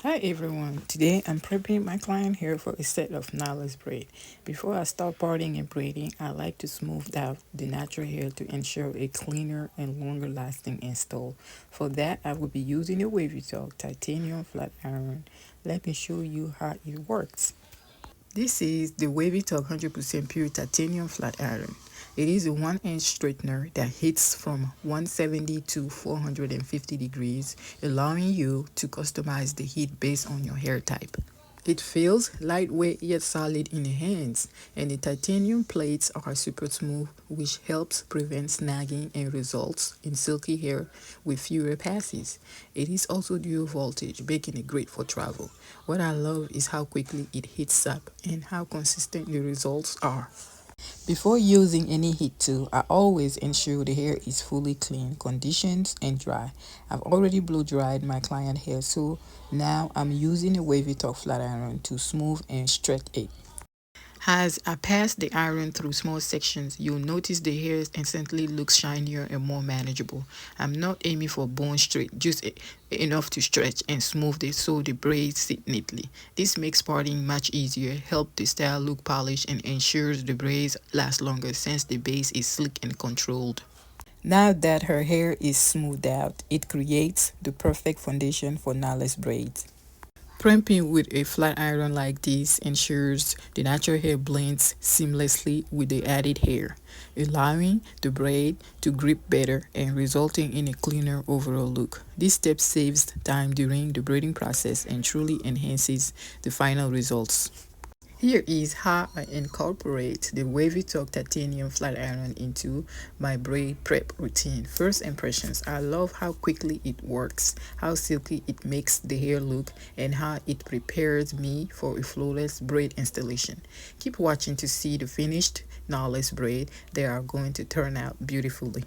Hi everyone, today I'm prepping my client hair for a set of knotless braid. Before I start parting and braiding, I like to smooth out the natural hair to ensure a cleaner and longer lasting install. For that, I will be using a Wavytalk titanium flat iron. Let me show you how it works. This is the Wavytalk 100% pure titanium flat iron. It is a 1-inch straightener that heats from 170 to 450 degrees, allowing you to customize the heat based on your hair type. It feels lightweight yet solid in the hands, and the titanium plates are super smooth, which helps prevent snagging and results in silky hair with fewer passes. It is also dual voltage, making it great for travel. What I love is how quickly it heats up and how consistent the results are. Before using any heat tool, I always ensure the hair is fully clean, conditioned, and dry. I've already blow dried my client hair, so now I'm using a Wavytalk flat iron to smooth and stretch it. As I pass the iron through small sections, you'll notice the hair instantly looks shinier and more manageable. I'm not aiming for bone straight, just enough to stretch and smooth it so the braids sit neatly. This makes parting much easier, helps the style look polished, and ensures the braids last longer since the base is sleek and controlled. Now that her hair is smoothed out, it creates the perfect foundation for knotless braids. Crimping with a flat iron like this ensures the natural hair blends seamlessly with the added hair, allowing the braid to grip better and resulting in a cleaner overall look. This step saves time during the braiding process and truly enhances the final results. Here is how I incorporate the Wavytalk titanium flat iron into my braid prep routine. First impressions: I love how quickly it works, how silky it makes the hair look, and how it prepares me for a flawless braid installation. Keep watching to see the finished knotless braid. They are going to turn out beautifully.